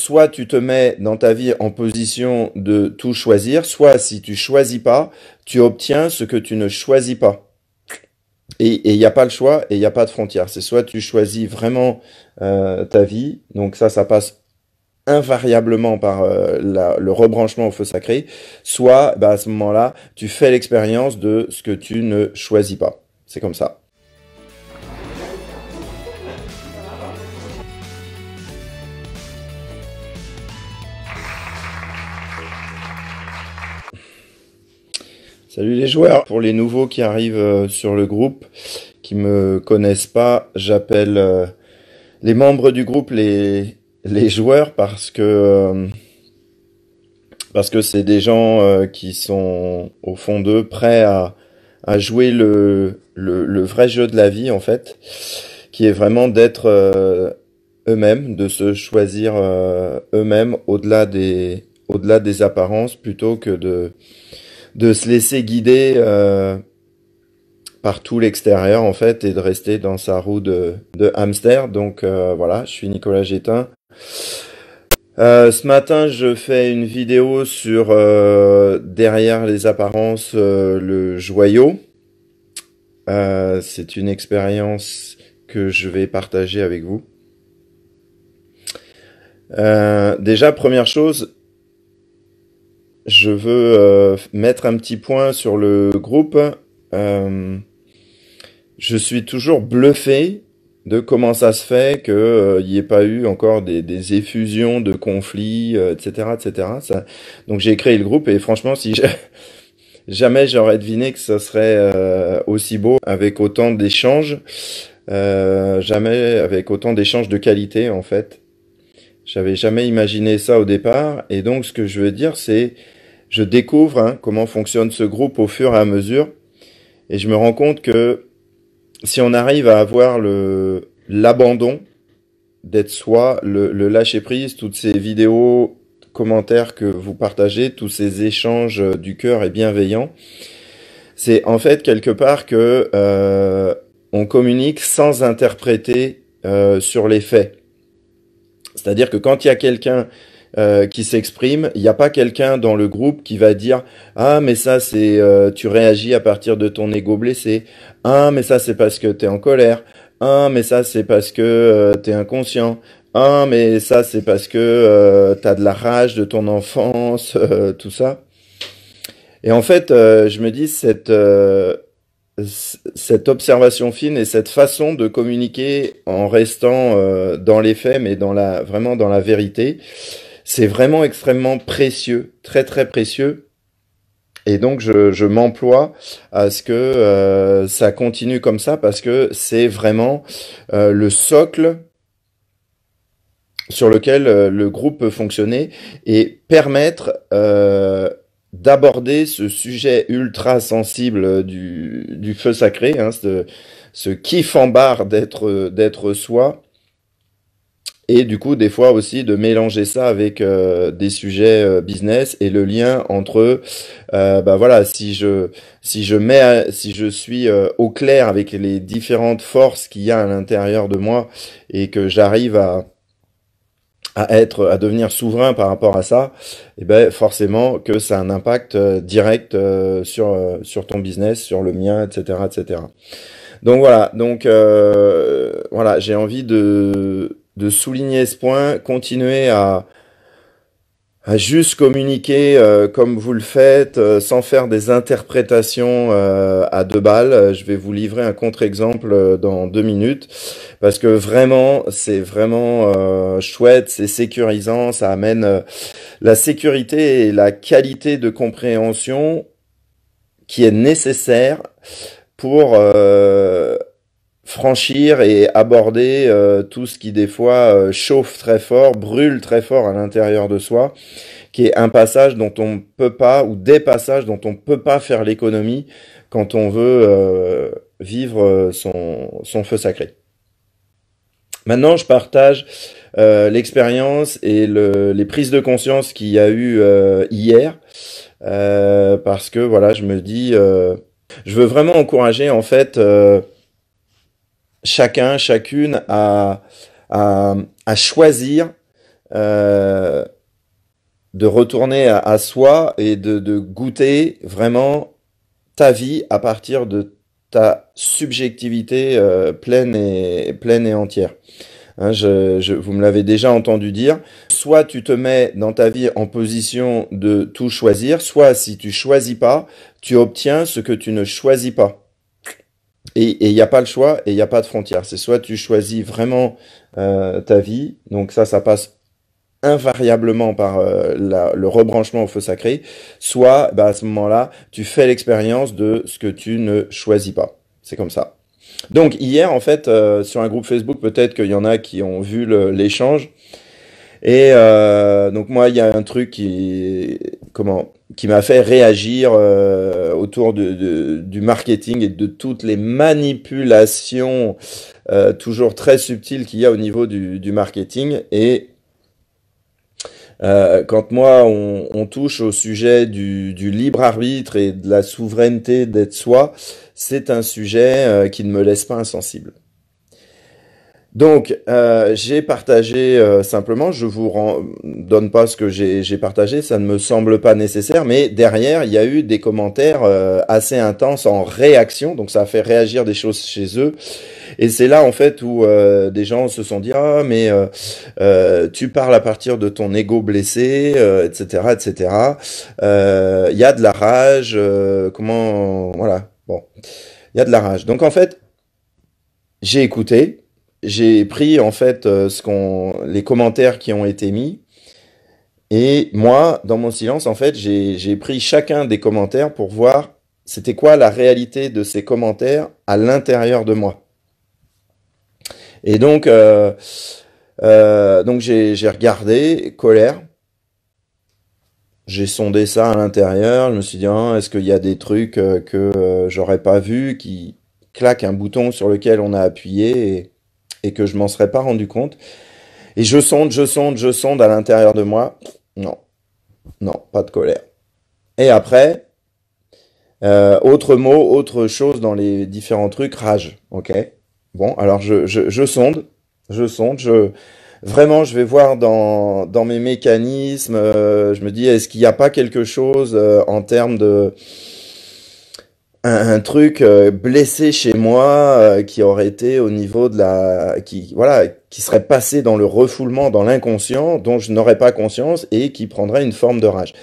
soit tu te mets dans ta vie en position de tout choisir, soit si tu choisis pas, tu obtiens ce que tu ne choisis pas. Et il n'y a pas le choix et il n'y a pas de frontière. C'est soit tu choisis vraiment ta vie, donc ça passe invariablement par le rebranchement au feu sacré, soit bah, à ce moment-là, tu fais l'expérience de ce que tu ne choisis pas. C'est comme ça. Salut les joueurs. Pour les nouveaux qui arrivent sur le groupe, qui me connaissent pas, j'appelle les membres du groupe les joueurs parce que c'est des gens qui sont au fond d'eux prêts à jouer le vrai jeu de la vie en fait, qui est vraiment d'être eux-mêmes, de se choisir eux-mêmes au-delà des apparences plutôt que de se laisser guider par tout l'extérieur en fait et de rester dans sa roue de hamster. Donc voilà, je suis Nicolas Gétin. Ce matin, je fais une vidéo sur derrière les apparences, le joyau. C'est une expérience que je vais partager avec vous. Déjà, première chose, je veux mettre un petit point sur le groupe. Je suis toujours bluffé de comment ça se fait qu'il n'y ait pas eu encore des effusions de conflits, etc., etc. Donc j'ai créé le groupe et franchement, si jamais j'aurais deviné que ça serait aussi beau avec autant d'échanges, jamais avec autant d'échanges de qualité en fait. J'avais jamais imaginé ça au départ et donc ce que je veux dire c'est je découvre comment fonctionne ce groupe au fur et à mesure et je me rends compte que si on arrive à avoir l'abandon d'être soi, le lâcher prise, toutes ces vidéos, commentaires que vous partagez, tous ces échanges du cœur et bienveillants, c'est en fait quelque part que on communique sans interpréter sur les faits. C'est-à-dire que quand il y a quelqu'un qui s'exprime, il n'y a pas quelqu'un dans le groupe qui va dire ah mais ça c'est tu réagis à partir de ton ego blessé, ah mais ça c'est parce que t'es en colère, ah mais ça c'est parce que t'es inconscient, ah mais ça c'est parce que t'as de la rage de ton enfance, tout ça. Et en fait je me dis cette observation fine et cette façon de communiquer en restant dans les faits mais vraiment dans la vérité, c'est vraiment extrêmement précieux, très très précieux. Et donc je m'emploie à ce que ça continue comme ça parce que c'est vraiment le socle sur lequel le groupe peut fonctionner et permettre d'aborder ce sujet ultra sensible du feu sacré, hein, ce kiff en barre d'être soi. Et du coup, des fois aussi de mélanger ça avec des sujets business et le lien entre, bah voilà, si je suis au clair avec les différentes forces qu'il y a à l'intérieur de moi et que j'arrive à devenir souverain par rapport à ça, et ben forcément que ça a un impact direct sur ton business, sur le mien, etc., etc. Donc voilà, voilà, j'ai envie de souligner ce point, continuer à juste communiquer comme vous le faites, sans faire des interprétations à deux balles. Je vais vous livrer un contre-exemple dans 2 minutes, parce que vraiment, c'est vraiment chouette, c'est sécurisant, ça amène la sécurité et la qualité de compréhension qui est nécessaire pour franchir et aborder tout ce qui des fois chauffe très fort, brûle très fort à l'intérieur de soi, qui est un passage dont on peut pas, ou des passages dont on peut pas faire l'économie quand on veut vivre son feu sacré. Maintenant, je partage l'expérience et les prises de conscience qu'il y a eu hier, parce que voilà, je me dis, je veux vraiment encourager en fait chacune à choisir de retourner à soi et de goûter vraiment ta vie à partir de ta subjectivité pleine et entière. Hein, vous me l'avez déjà entendu dire. Soit tu te mets dans ta vie en position de tout choisir, soit si tu choisis pas, tu obtiens ce que tu ne choisis pas. Et il n'y a pas le choix et il n'y a pas de frontière. C'est soit tu choisis vraiment ta vie, donc ça passe invariablement par le rebranchement au feu sacré, soit bah, à ce moment-là, tu fais l'expérience de ce que tu ne choisis pas. C'est comme ça. Donc hier, en fait, sur un groupe Facebook, peut-être qu'il y en a qui ont vu l'échange. Et donc moi, il y a un truc qui m'a fait réagir autour du marketing et de toutes les manipulations toujours très subtiles qu'il y a au niveau du marketing. Et quand moi, on touche au sujet du libre arbitre et de la souveraineté d'être soi, c'est un sujet qui ne me laisse pas insensible. Donc, j'ai partagé simplement, je vous donne pas ce que j'ai partagé, ça ne me semble pas nécessaire, mais derrière, il y a eu des commentaires assez intenses en réaction, donc ça a fait réagir des choses chez eux. Et c'est là, en fait, où des gens se sont dit, ah, mais tu parles à partir de ton ego blessé, etc., etc. Il y a de la rage, voilà, bon, il y a de la rage. Donc, en fait, j'ai écouté. J'ai pris en fait les commentaires qui ont été mis et moi, dans mon silence, en fait, j'ai pris chacun des commentaires pour voir c'était quoi la réalité de ces commentaires à l'intérieur de moi. Et donc j'ai regardé colère, j'ai sondé ça à l'intérieur, je me suis dit ah, est-ce qu'il y a des trucs que j'aurais pas vu qui claquent un bouton sur lequel on a appuyé et que je m'en serais pas rendu compte. Et je sonde à l'intérieur de moi. Non, non, pas de colère. Et après, autre mot, autre chose dans les différents trucs, rage. Ok. Bon, alors je sonde, vraiment, je vais voir dans mes mécanismes. Je me dis, est-ce qu'il n'y a pas quelque chose en termes de un truc blessé chez moi qui aurait été au niveau de qui voilà, qui serait passé dans le refoulement, dans l'inconscient, dont je n'aurais pas conscience et qui prendrait une forme de rage.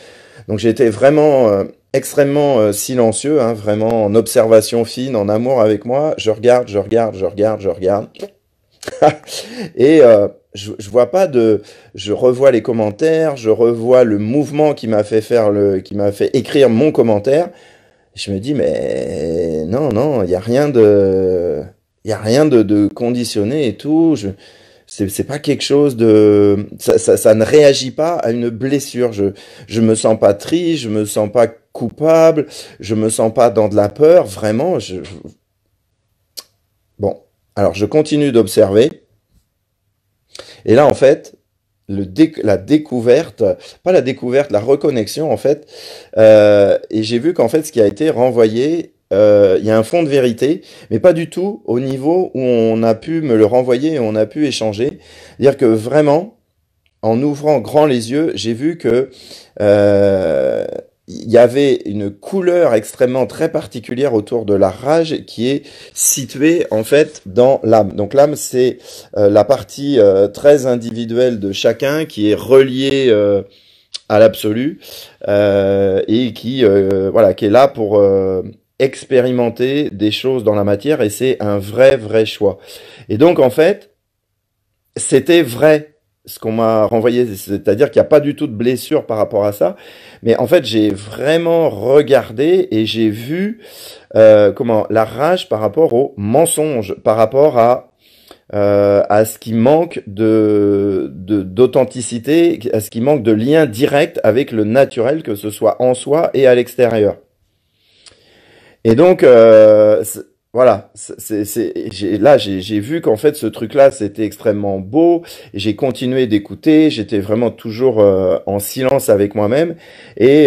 Donc j'ai été vraiment extrêmement silencieux, hein, vraiment en observation fine, en amour avec moi. Je regarde, je regarde. Et je vois pas je revois les commentaires, je revois le mouvement qui m'a fait qui m'a fait écrire mon commentaire. Je me dis, mais non, non, il y a rien de conditionné et tout. C'est pas quelque chose ça ne réagit pas à une blessure. Je me sens pas triste, je me sens pas coupable, je me sens pas dans de la peur. Vraiment, bon. Alors, je continue d'observer. Et là, en fait, la découverte, pas la découverte, la reconnexion, en fait. Et j'ai vu qu'en fait, ce qui a été renvoyé, il y a un fond de vérité, mais pas du tout au niveau où on a pu me le renvoyer et on a pu échanger. C'est-à-dire que vraiment, en ouvrant grand les yeux, j'ai vu que euh, il y avait une couleur extrêmement très particulière autour de la rage qui est située en fait dans l'âme. Donc l'âme, c'est la partie très individuelle de chacun qui est reliée à l'absolu et voilà, qui est là pour expérimenter des choses dans la matière et c'est un vrai choix. Et donc en fait, c'était vrai ce qu'on m'a renvoyé, c'est-à-dire qu'il n'y a pas du tout de blessure par rapport à ça, mais en fait j'ai vraiment regardé et j'ai vu la rage par rapport au mensonge, par rapport à ce qui manque d'authenticité, à ce qui manque de lien direct avec le naturel, que ce soit en soi et à l'extérieur. Et donc, voilà, là, j'ai vu qu'en fait, ce truc-là, c'était extrêmement beau. Et j'ai continué d'écouter. J'étais vraiment toujours en silence avec moi-même. Et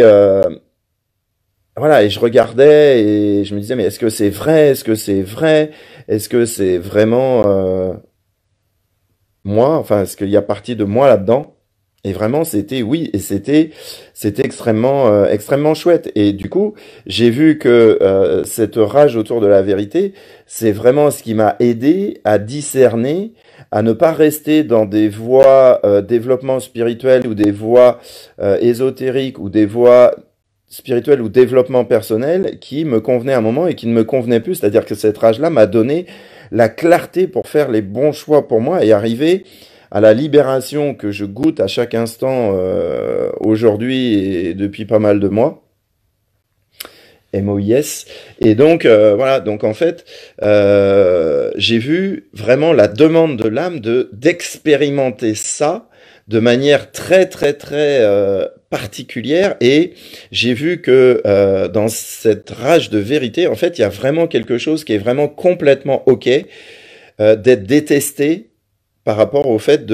voilà, et je regardais et je me disais, mais est-ce que c'est vrai? Est-ce que c'est vrai? Est-ce que c'est vraiment moi? Enfin, est-ce qu'il y a partie de moi là-dedans? Et vraiment, c'était, oui, et c'était extrêmement, extrêmement chouette. Et du coup, j'ai vu que cette rage autour de la vérité, c'est vraiment ce qui m'a aidé à discerner, à ne pas rester dans des voies développement spirituel ou des voies ésotériques ou des voies spirituelles ou développement personnel qui me convenaient à un moment et qui ne me convenaient plus. C'est-à-dire que cette rage-là m'a donné la clarté pour faire les bons choix pour moi et arriver à la libération que je goûte à chaque instant aujourd'hui et depuis pas mal de mois. MOIS. Et donc, voilà, donc en fait, j'ai vu vraiment la demande de l'âme d'expérimenter ça de manière très, très, très particulière. Et j'ai vu que dans cette rage de vérité, en fait, il y a vraiment quelque chose qui est vraiment complètement OK d'être détesté par rapport au fait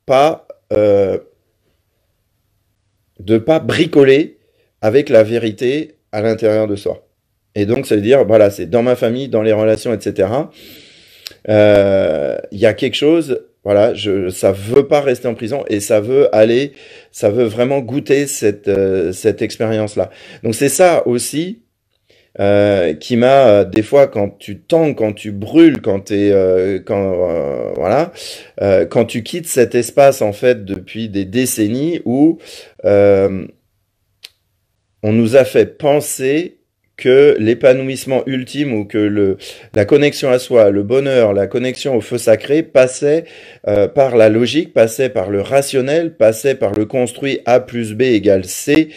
pas euh, de pas bricoler avec la vérité à l'intérieur de soi. Et donc, ça veut dire, voilà, c'est dans ma famille, dans les relations, etc. Il y a quelque chose, voilà, ça veut pas rester en prison et ça veut vraiment goûter cette expérience-là. Donc c'est ça aussi qui m'a des fois quand tu tangues, quand tu brûles, voilà, quand tu quittes cet espace en fait depuis des décennies où euh, on nous a fait penser que l'épanouissement ultime ou que la connexion à soi, le bonheur, la connexion au feu sacré passait par la logique, passait par le rationnel, passait par le construit A plus B égale C.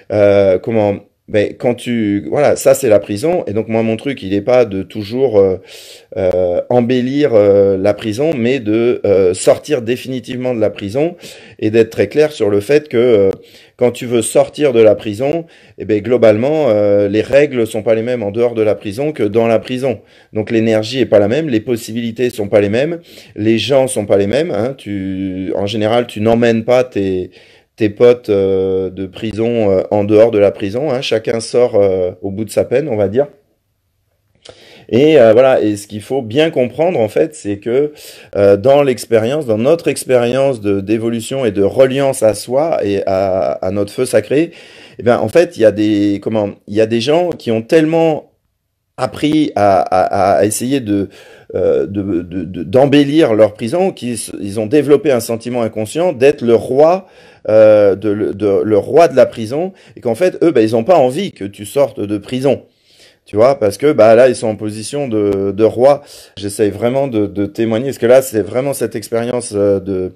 Comment ben, quand tu voilà, ça c'est la prison et donc moi mon truc il est pas de toujours embellir la prison mais de sortir définitivement de la prison et d'être très clair sur le fait que quand tu veux sortir de la prison et ben globalement les règles sont pas les mêmes en dehors de la prison que dans la prison. Donc l'énergie est pas la même, les possibilités sont pas les mêmes, les gens sont pas les mêmes hein. En général tu n'emmènes pas tes potes de prison en dehors de la prison. Hein. Chacun sort au bout de sa peine, on va dire. Et voilà. Et ce qu'il faut bien comprendre en fait, c'est que dans l'expérience, dans notre expérience d'évolution et de reliance à soi et à notre feu sacré, eh ben en fait, il y a des gens qui ont tellement appris à essayer d'embellir leur prison, qu'ils ont développé un sentiment inconscient d'être le roi, le roi de la prison, et qu'en fait, eux, bah, ils n'ont pas envie que tu sortes de prison. Tu vois, parce que bah là, ils sont en position de roi. J'essaye vraiment de témoigner, parce que là, c'est vraiment cette expérience de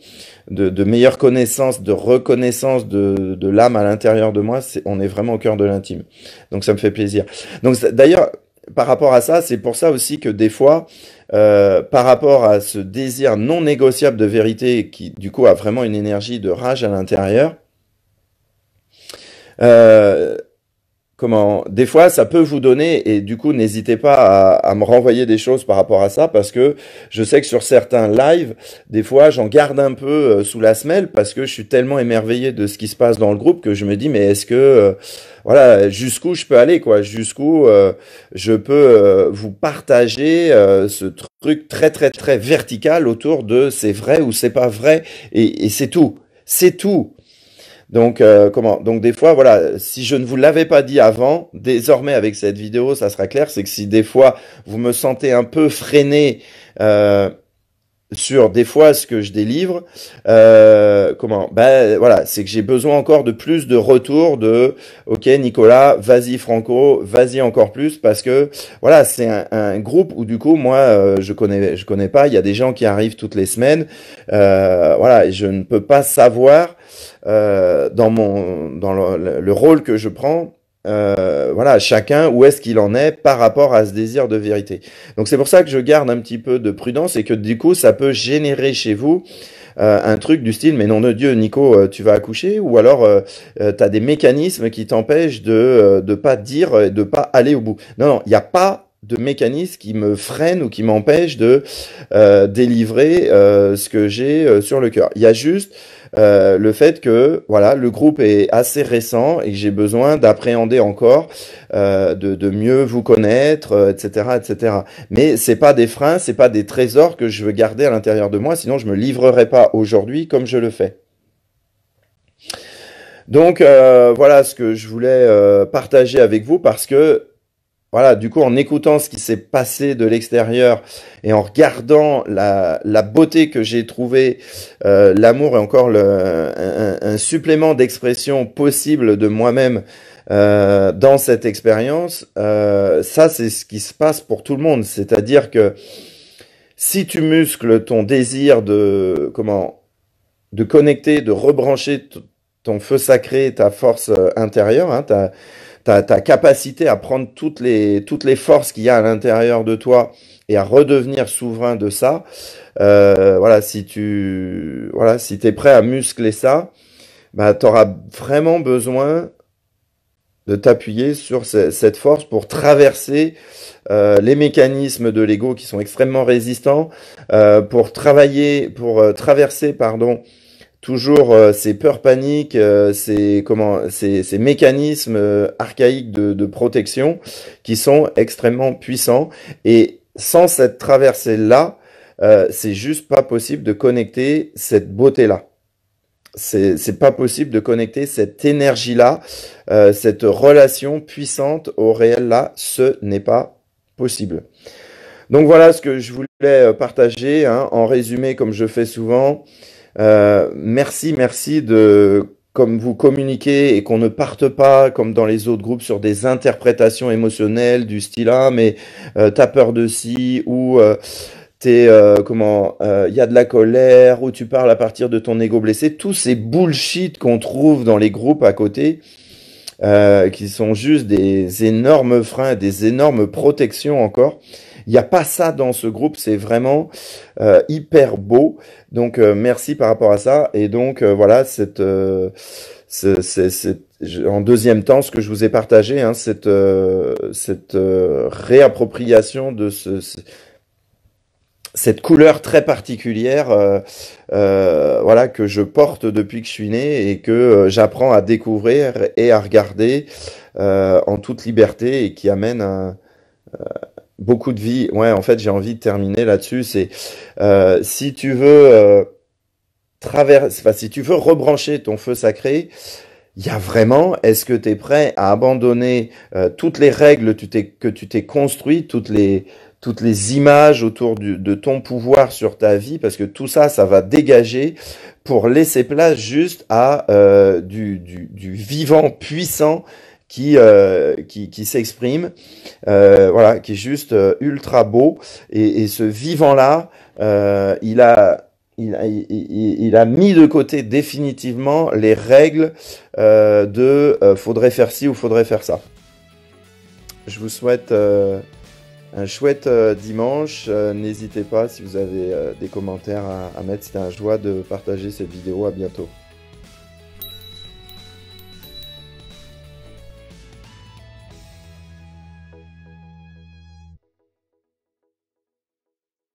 meilleure connaissance, de reconnaissance de l'âme à l'intérieur de moi. On est vraiment au cœur de l'intime. Donc ça me fait plaisir. Donc d'ailleurs, par rapport à ça, c'est pour ça aussi que des fois, par rapport à ce désir non négociable de vérité qui, du coup, a vraiment une énergie de rage à l'intérieur, euh, des fois, ça peut vous donner, et du coup, n'hésitez pas à me renvoyer des choses par rapport à ça, parce que je sais que sur certains lives, des fois, j'en garde un peu sous la semelle, parce que je suis tellement émerveillé de ce qui se passe dans le groupe que je me dis, mais est-ce que, voilà, jusqu'où je peux aller, quoi, jusqu'où je peux vous partager ce truc très, très, très vertical autour de c'est vrai ou c'est pas vrai, et c'est tout. C'est tout. Donc, donc des fois, voilà, si je ne vous l'avais pas dit avant, désormais avec cette vidéo, ça sera clair, c'est que si des fois vous me sentez un peu freiné euh, sur des fois ce que je délivre, ben voilà, c'est que j'ai besoin encore de plus de retours ok Nicolas, vas-y Franco, vas-y encore plus, parce que voilà, c'est un groupe où du coup moi je connais pas, il y a des gens qui arrivent toutes les semaines, voilà, et je ne peux pas savoir dans le rôle que je prends, voilà, chacun où est-ce qu'il en est par rapport à ce désir de vérité. Donc c'est pour ça que je garde un petit peu de prudence et que du coup ça peut générer chez vous un truc du style mais non de Dieu Nico tu vas accoucher ou alors tu as des mécanismes qui t'empêchent de pas dire et de pas aller au bout. Non non, il n'y a pas de mécanisme qui me freine ou qui m'empêche de délivrer ce que j'ai sur le cœur. Il y a juste le fait que voilà le groupe est assez récent et que j'ai besoin d'appréhender encore, de mieux vous connaître, etc., etc. Mais c'est pas des freins, c'est pas des trésors que je veux garder à l'intérieur de moi, sinon je me livrerai pas aujourd'hui comme je le fais. Donc voilà ce que je voulais partager avec vous parce que voilà, du coup, en écoutant ce qui s'est passé de l'extérieur et en regardant la beauté que j'ai trouvée, l'amour est encore un supplément d'expression possible de moi-même dans cette expérience. Ça, c'est ce qui se passe pour tout le monde. C'est-à-dire que si tu muscles ton désir de connecter, de rebrancher ton feu sacré, ta force intérieure, hein, ta capacité à prendre toutes les forces qu'il y a à l'intérieur de toi et à redevenir souverain de ça, voilà, si t'es prêt à muscler ça, bah, tu auras vraiment besoin de t'appuyer sur cette force pour traverser les mécanismes de l'ego qui sont extrêmement résistants, pour traverser, pardon, toujours ces peurs paniques, ces mécanismes archaïques de protection qui sont extrêmement puissants. Et sans cette traversée-là, c'est juste pas possible de connecter cette beauté-là. C'est pas possible de connecter cette énergie-là, cette relation puissante au réel-là. Ce n'est pas possible. Donc voilà ce que je voulais partager, hein, en résumé, comme je fais souvent. Merci de, comme vous communiquez et qu'on ne parte pas, comme dans les autres groupes, sur des interprétations émotionnelles du style, ah, mais t'as peur de ci, ou il y a de la colère, ou tu parles à partir de ton ego blessé. Tous ces bullshit qu'on trouve dans les groupes à côté, qui sont juste des énormes freins, des énormes protections encore. Il n'y a pas ça dans ce groupe, c'est vraiment hyper beau. Donc merci par rapport à ça. Et donc voilà, en deuxième temps, ce que je vous ai partagé, hein, cette réappropriation de cette couleur très particulière, voilà, que je porte depuis que je suis né et que j'apprends à découvrir et à regarder en toute liberté et qui amène beaucoup de vie. Ouais, en fait, j'ai envie de terminer là-dessus. C'est si tu veux enfin, si tu veux rebrancher ton feu sacré, il y a vraiment, est-ce que tu es prêt à abandonner toutes les règles que tu t'es construit, toutes les images autour de ton pouvoir sur ta vie, parce que tout ça, ça va dégager pour laisser place juste à du vivant puissant qui s'exprime, voilà, qui est juste ultra beau. Et ce vivant-là, il a mis de côté définitivement les règles faudrait faire ci ou faudrait faire ça. Je vous souhaite un chouette dimanche. N'hésitez pas si vous avez des commentaires à mettre. C'était un joie de partager cette vidéo. À bientôt.